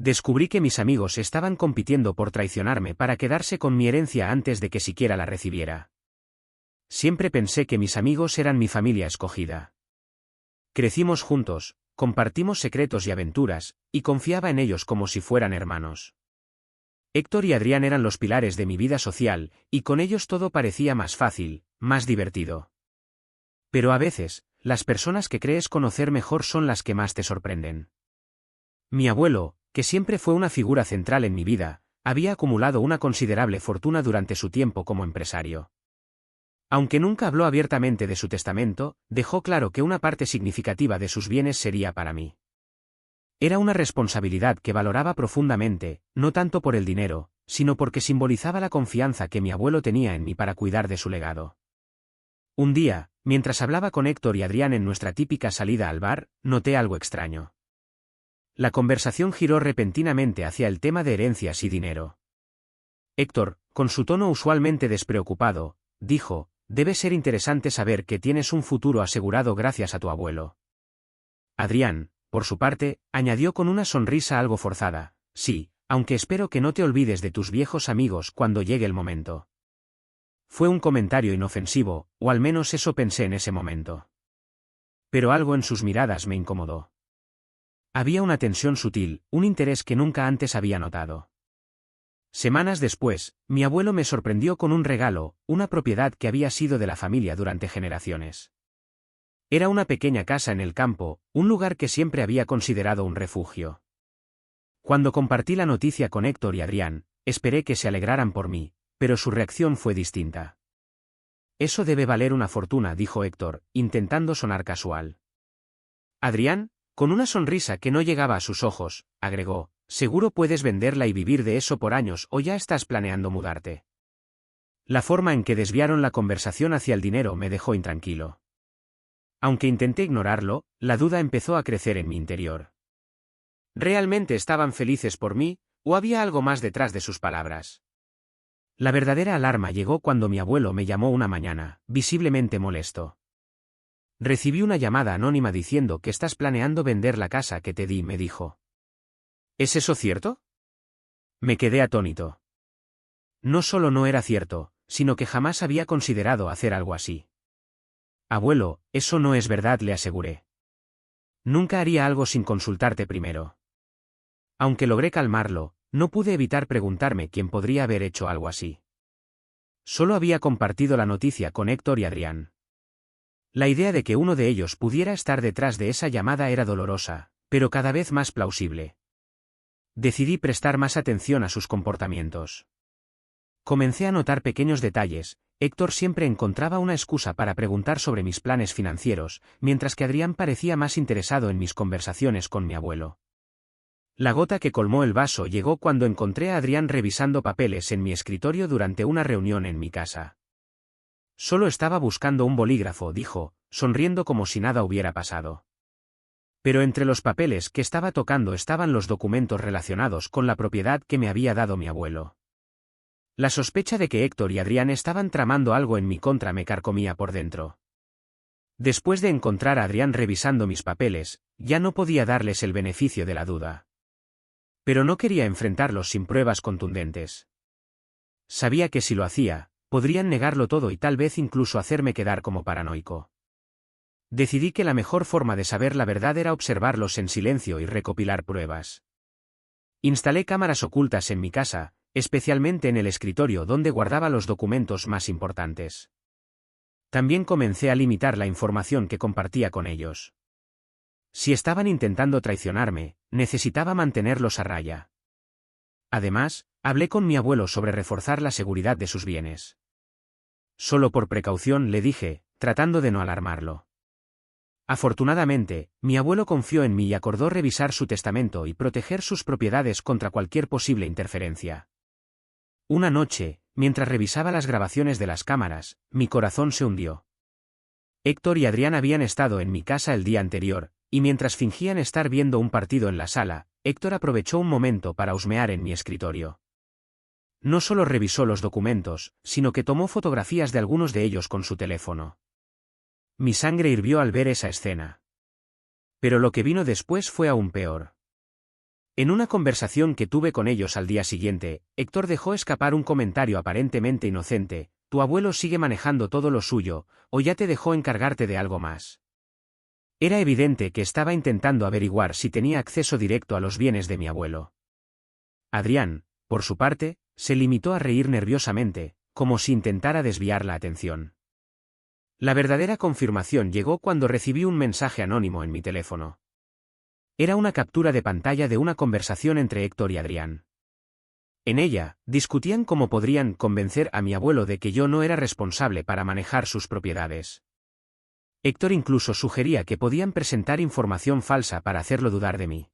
Descubrí que mis amigos estaban compitiendo por traicionarme para quedarse con mi herencia antes de que siquiera la recibiera. Siempre pensé que mis amigos eran mi familia escogida. Crecimos juntos, compartimos secretos y aventuras, y confiaba en ellos como si fueran hermanos. Héctor y Adrián eran los pilares de mi vida social, y con ellos todo parecía más fácil, más divertido. Pero a veces, las personas que crees conocer mejor son las que más te sorprenden. Mi abuelo, que siempre fue una figura central en mi vida, había acumulado una considerable fortuna durante su tiempo como empresario. Aunque nunca habló abiertamente de su testamento, dejó claro que una parte significativa de sus bienes sería para mí. Era una responsabilidad que valoraba profundamente, no tanto por el dinero, sino porque simbolizaba la confianza que mi abuelo tenía en mí para cuidar de su legado. Un día, mientras hablaba con Héctor y Adrián en nuestra típica salida al bar, noté algo extraño. La conversación giró repentinamente hacia el tema de herencias y dinero. Héctor, con su tono usualmente despreocupado, dijo: «Debe ser interesante saber que tienes un futuro asegurado gracias a tu abuelo». Adrián, por su parte, añadió con una sonrisa algo forzada: «Sí, aunque espero que no te olvides de tus viejos amigos cuando llegue el momento». Fue un comentario inofensivo, o al menos eso pensé en ese momento. Pero algo en sus miradas me incomodó. Había una tensión sutil, un interés que nunca antes había notado. Semanas después, mi abuelo me sorprendió con un regalo, una propiedad que había sido de la familia durante generaciones. Era una pequeña casa en el campo, un lugar que siempre había considerado un refugio. Cuando compartí la noticia con Héctor y Adrián, esperé que se alegraran por mí, pero su reacción fue distinta. «Eso debe valer una fortuna», dijo Héctor, intentando sonar casual. Adrián, con una sonrisa que no llegaba a sus ojos, agregó: «Seguro puedes venderla y vivir de eso por años, o ya estás planeando mudarte». La forma en que desviaron la conversación hacia el dinero me dejó intranquilo. Aunque intenté ignorarlo, la duda empezó a crecer en mi interior. ¿Realmente estaban felices por mí, o había algo más detrás de sus palabras? La verdadera alarma llegó cuando mi abuelo me llamó una mañana, visiblemente molesto. «Recibí una llamada anónima diciendo que estás planeando vender la casa que te di», me dijo. «¿Es eso cierto?». Me quedé atónito. No solo no era cierto, sino que jamás había considerado hacer algo así. «Abuelo, eso no es verdad», le aseguré. «Nunca haría algo sin consultarte primero». Aunque logré calmarlo, no pude evitar preguntarme quién podría haber hecho algo así. Solo había compartido la noticia con Héctor y Adrián. La idea de que uno de ellos pudiera estar detrás de esa llamada era dolorosa, pero cada vez más plausible. Decidí prestar más atención a sus comportamientos. Comencé a notar pequeños detalles. Héctor siempre encontraba una excusa para preguntar sobre mis planes financieros, mientras que Adrián parecía más interesado en mis conversaciones con mi abuelo. La gota que colmó el vaso llegó cuando encontré a Adrián revisando papeles en mi escritorio durante una reunión en mi casa. «Solo estaba buscando un bolígrafo», dijo, sonriendo como si nada hubiera pasado. Pero entre los papeles que estaba tocando estaban los documentos relacionados con la propiedad que me había dado mi abuelo. La sospecha de que Héctor y Adrián estaban tramando algo en mi contra me carcomía por dentro. Después de encontrar a Adrián revisando mis papeles, ya no podía darles el beneficio de la duda. Pero no quería enfrentarlos sin pruebas contundentes. Sabía que si lo hacía, podrían negarlo todo y tal vez incluso hacerme quedar como paranoico. Decidí que la mejor forma de saber la verdad era observarlos en silencio y recopilar pruebas. Instalé cámaras ocultas en mi casa, especialmente en el escritorio donde guardaba los documentos más importantes. También comencé a limitar la información que compartía con ellos. Si estaban intentando traicionarme, necesitaba mantenerlos a raya. Además, hablé con mi abuelo sobre reforzar la seguridad de sus bienes. Solo por precaución, le dije, tratando de no alarmarlo. Afortunadamente, mi abuelo confió en mí y acordó revisar su testamento y proteger sus propiedades contra cualquier posible interferencia. Una noche, mientras revisaba las grabaciones de las cámaras, mi corazón se hundió. Héctor y Adrián habían estado en mi casa el día anterior, y mientras fingían estar viendo un partido en la sala, Héctor aprovechó un momento para husmear en mi escritorio. No solo revisó los documentos, sino que tomó fotografías de algunos de ellos con su teléfono. Mi sangre hirvió al ver esa escena. Pero lo que vino después fue aún peor. En una conversación que tuve con ellos al día siguiente, Héctor dejó escapar un comentario aparentemente inocente: «Tu abuelo sigue manejando todo lo suyo, o ya te dejó encargarte de algo más». Era evidente que estaba intentando averiguar si tenía acceso directo a los bienes de mi abuelo. Adrián, por su parte, se limitó a reír nerviosamente, como si intentara desviar la atención. La verdadera confirmación llegó cuando recibí un mensaje anónimo en mi teléfono. Era una captura de pantalla de una conversación entre Héctor y Adrián. En ella, discutían cómo podrían convencer a mi abuelo de que yo no era responsable para manejar sus propiedades. Héctor incluso sugería que podían presentar información falsa para hacerlo dudar de mí.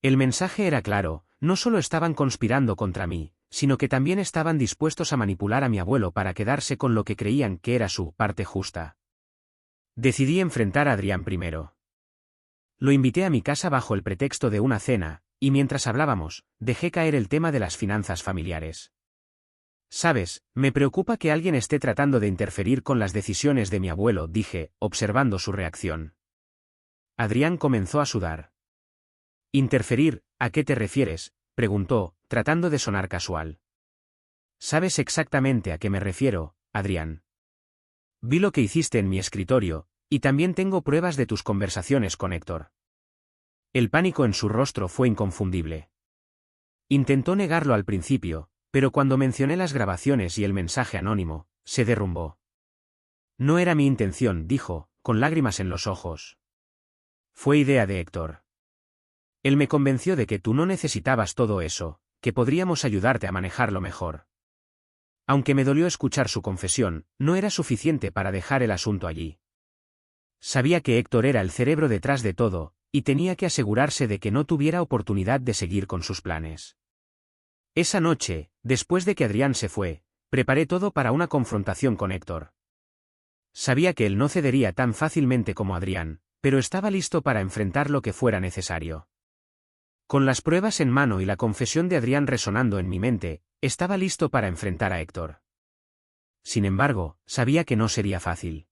El mensaje era claro: no solo estaban conspirando contra mí, sino que también estaban dispuestos a manipular a mi abuelo para quedarse con lo que creían que era su parte justa. Decidí enfrentar a Adrián primero. Lo invité a mi casa bajo el pretexto de una cena, y mientras hablábamos, dejé caer el tema de las finanzas familiares. «Sabes, me preocupa que alguien esté tratando de interferir con las decisiones de mi abuelo», dije, observando su reacción. Adrián comenzó a sudar. «¿Interferir? ¿A qué te refieres?», preguntó, tratando de sonar casual. «Sabes exactamente a qué me refiero, Adrián. Vi lo que hiciste en mi escritorio, y también tengo pruebas de tus conversaciones con Héctor». El pánico en su rostro fue inconfundible. Intentó negarlo al principio, pero cuando mencioné las grabaciones y el mensaje anónimo, se derrumbó. «No era mi intención», dijo, con lágrimas en los ojos. «Fue idea de Héctor. Él me convenció de que tú no necesitabas todo eso, que podríamos ayudarte a manejarlo mejor». Aunque me dolió escuchar su confesión, no era suficiente para dejar el asunto allí. Sabía que Héctor era el cerebro detrás de todo, y tenía que asegurarse de que no tuviera oportunidad de seguir con sus planes. Esa noche, después de que Adrián se fue, preparé todo para una confrontación con Héctor. Sabía que él no cedería tan fácilmente como Adrián, pero estaba listo para enfrentar lo que fuera necesario. Con las pruebas en mano y la confesión de Adrián resonando en mi mente, estaba listo para enfrentar a Héctor. Sin embargo, sabía que no sería fácil.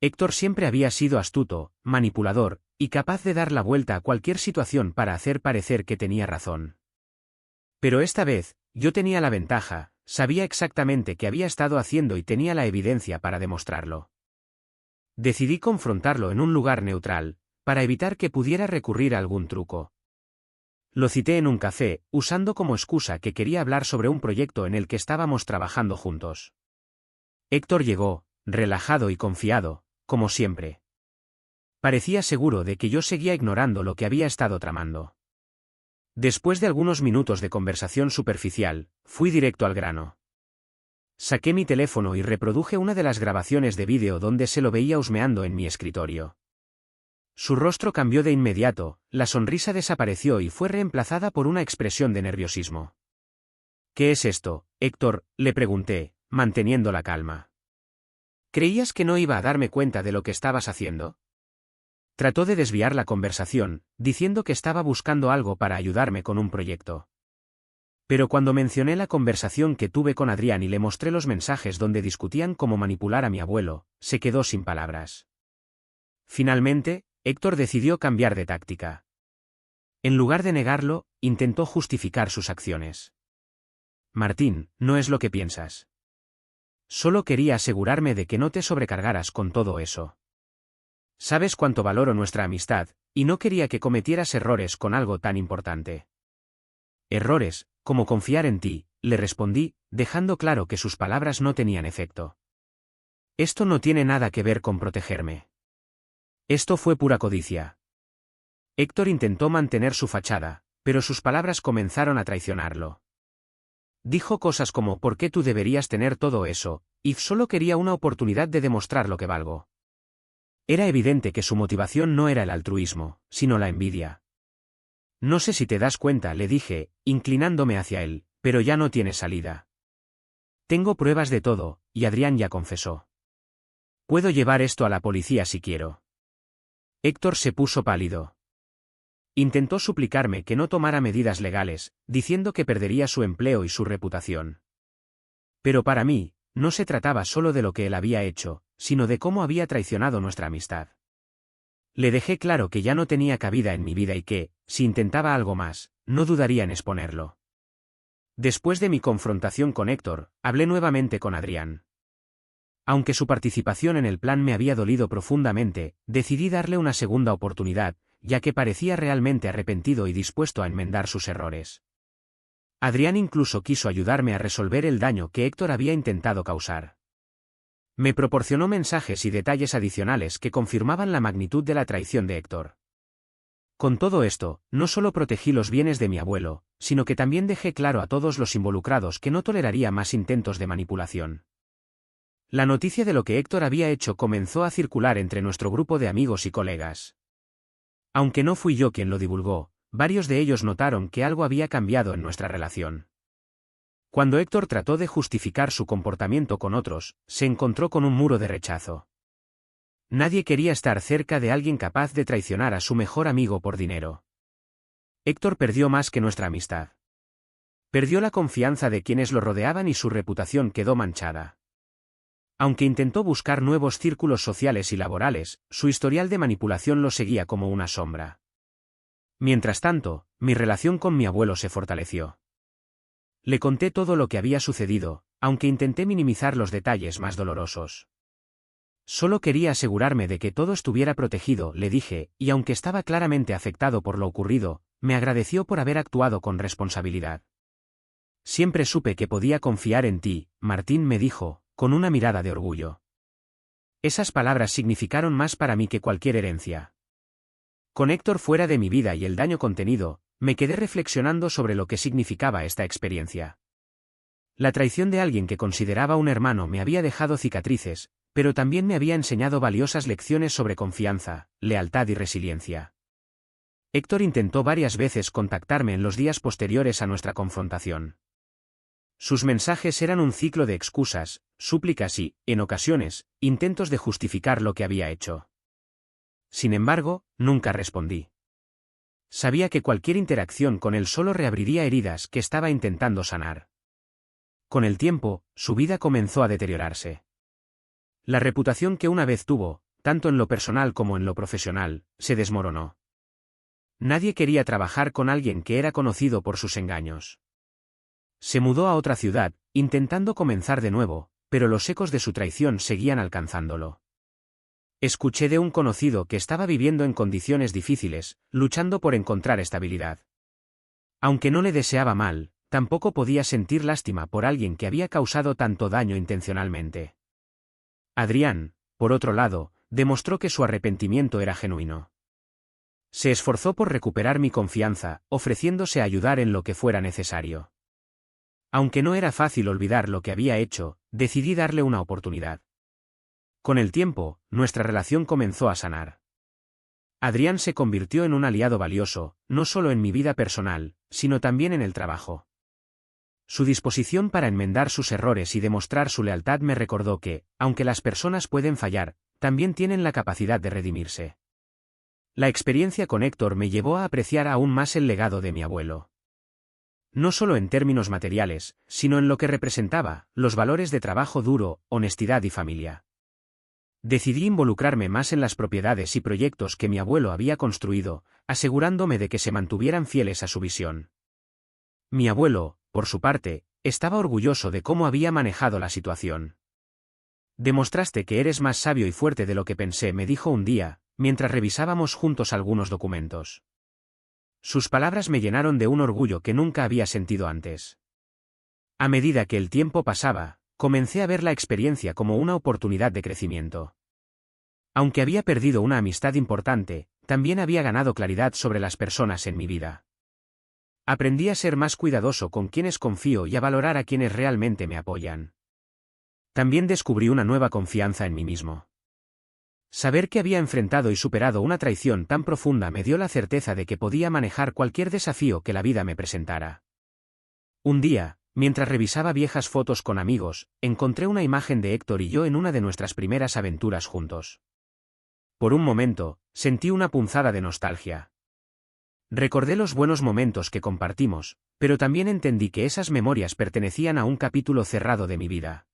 Héctor siempre había sido astuto, manipulador, y capaz de dar la vuelta a cualquier situación para hacer parecer que tenía razón. Pero esta vez, yo tenía la ventaja, sabía exactamente qué había estado haciendo y tenía la evidencia para demostrarlo. Decidí confrontarlo en un lugar neutral, para evitar que pudiera recurrir a algún truco. Lo cité en un café, usando como excusa que quería hablar sobre un proyecto en el que estábamos trabajando juntos. Héctor llegó, relajado y confiado, como siempre. Parecía seguro de que yo seguía ignorando lo que había estado tramando. Después de algunos minutos de conversación superficial, fui directo al grano. Saqué mi teléfono y reproduje una de las grabaciones de vídeo donde se lo veía husmeando en mi escritorio. Su rostro cambió de inmediato, la sonrisa desapareció y fue reemplazada por una expresión de nerviosismo. «¿Qué es esto, Héctor?», le pregunté, manteniendo la calma. «¿Creías que no iba a darme cuenta de lo que estabas haciendo?». Trató de desviar la conversación, diciendo que estaba buscando algo para ayudarme con un proyecto. Pero cuando mencioné la conversación que tuve con Adrián y le mostré los mensajes donde discutían cómo manipular a mi abuelo, se quedó sin palabras. Finalmente, Héctor decidió cambiar de táctica. En lugar de negarlo, intentó justificar sus acciones. «Martín, no es lo que piensas. Solo quería asegurarme de que no te sobrecargaras con todo eso. Sabes cuánto valoro nuestra amistad, y no quería que cometieras errores con algo tan importante». «Errores, como confiar en ti», le respondí, dejando claro que sus palabras no tenían efecto. «Esto no tiene nada que ver con protegerme. Esto fue pura codicia». Héctor intentó mantener su fachada, pero sus palabras comenzaron a traicionarlo. Dijo cosas como: «¿Por qué tú deberías tener todo eso? Y solo quería una oportunidad de demostrar lo que valgo». Era evidente que su motivación no era el altruismo, sino la envidia. «No sé si te das cuenta», le dije, inclinándome hacia él, «pero ya no tiene salida. Tengo pruebas de todo, y Adrián ya confesó. Puedo llevar esto a la policía si quiero». Héctor se puso pálido. Intentó suplicarme que no tomara medidas legales, diciendo que perdería su empleo y su reputación. Pero para mí, no se trataba solo de lo que él había hecho, sino de cómo había traicionado nuestra amistad. Le dejé claro que ya no tenía cabida en mi vida y que, si intentaba algo más, no dudaría en exponerlo. Después de mi confrontación con Héctor, hablé nuevamente con Adrián. Aunque su participación en el plan me había dolido profundamente, decidí darle una segunda oportunidad, ya que parecía realmente arrepentido y dispuesto a enmendar sus errores. Adrián incluso quiso ayudarme a resolver el daño que Héctor había intentado causar. Me proporcionó mensajes y detalles adicionales que confirmaban la magnitud de la traición de Héctor. Con todo esto, no solo protegí los bienes de mi abuelo, sino que también dejé claro a todos los involucrados que no toleraría más intentos de manipulación. La noticia de lo que Héctor había hecho comenzó a circular entre nuestro grupo de amigos y colegas. Aunque no fui yo quien lo divulgó, varios de ellos notaron que algo había cambiado en nuestra relación. Cuando Héctor trató de justificar su comportamiento con otros, se encontró con un muro de rechazo. Nadie quería estar cerca de alguien capaz de traicionar a su mejor amigo por dinero. Héctor perdió más que nuestra amistad. Perdió la confianza de quienes lo rodeaban y su reputación quedó manchada. Aunque intentó buscar nuevos círculos sociales y laborales, su historial de manipulación lo seguía como una sombra. Mientras tanto, mi relación con mi abuelo se fortaleció. Le conté todo lo que había sucedido, aunque intenté minimizar los detalles más dolorosos. Solo quería asegurarme de que todo estuviera protegido, le dije, y aunque estaba claramente afectado por lo ocurrido, me agradeció por haber actuado con responsabilidad. Siempre supe que podía confiar en ti, Martín, me dijo, con una mirada de orgullo. Esas palabras significaron más para mí que cualquier herencia. Con Héctor fuera de mi vida y el daño contenido, me quedé reflexionando sobre lo que significaba esta experiencia. La traición de alguien que consideraba un hermano me había dejado cicatrices, pero también me había enseñado valiosas lecciones sobre confianza, lealtad y resiliencia. Héctor intentó varias veces contactarme en los días posteriores a nuestra confrontación. Sus mensajes eran un ciclo de excusas, súplicas y, en ocasiones, intentos de justificar lo que había hecho. Sin embargo, nunca respondí. Sabía que cualquier interacción con él solo reabriría heridas que estaba intentando sanar. Con el tiempo, su vida comenzó a deteriorarse. La reputación que una vez tuvo, tanto en lo personal como en lo profesional, se desmoronó. Nadie quería trabajar con alguien que era conocido por sus engaños. Se mudó a otra ciudad, intentando comenzar de nuevo, pero los ecos de su traición seguían alcanzándolo. Escuché de un conocido que estaba viviendo en condiciones difíciles, luchando por encontrar estabilidad. Aunque no le deseaba mal, tampoco podía sentir lástima por alguien que había causado tanto daño intencionalmente. Adrián, por otro lado, demostró que su arrepentimiento era genuino. Se esforzó por recuperar mi confianza, ofreciéndose a ayudar en lo que fuera necesario. Aunque no era fácil olvidar lo que había hecho, decidí darle una oportunidad. Con el tiempo, nuestra relación comenzó a sanar. Adrián se convirtió en un aliado valioso, no solo en mi vida personal, sino también en el trabajo. Su disposición para enmendar sus errores y demostrar su lealtad me recordó que, aunque las personas pueden fallar, también tienen la capacidad de redimirse. La experiencia con Héctor me llevó a apreciar aún más el legado de mi abuelo. No solo en términos materiales, sino en lo que representaba, los valores de trabajo duro, honestidad y familia. Decidí involucrarme más en las propiedades y proyectos que mi abuelo había construido, asegurándome de que se mantuvieran fieles a su visión. Mi abuelo, por su parte, estaba orgulloso de cómo había manejado la situación. Demostraste que eres más sabio y fuerte de lo que pensé, me dijo un día, mientras revisábamos juntos algunos documentos. Sus palabras me llenaron de un orgullo que nunca había sentido antes. A medida que el tiempo pasaba, comencé a ver la experiencia como una oportunidad de crecimiento. Aunque había perdido una amistad importante, también había ganado claridad sobre las personas en mi vida. Aprendí a ser más cuidadoso con quienes confío y a valorar a quienes realmente me apoyan. También descubrí una nueva confianza en mí mismo. Saber que había enfrentado y superado una traición tan profunda me dio la certeza de que podía manejar cualquier desafío que la vida me presentara. Un día, mientras revisaba viejas fotos con amigos, encontré una imagen de Héctor y yo en una de nuestras primeras aventuras juntos. Por un momento, sentí una punzada de nostalgia. Recordé los buenos momentos que compartimos, pero también entendí que esas memorias pertenecían a un capítulo cerrado de mi vida.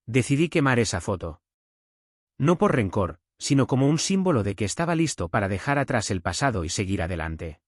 Decidí quemar esa foto. No por rencor, sino como un símbolo de que estaba listo para dejar atrás el pasado y seguir adelante.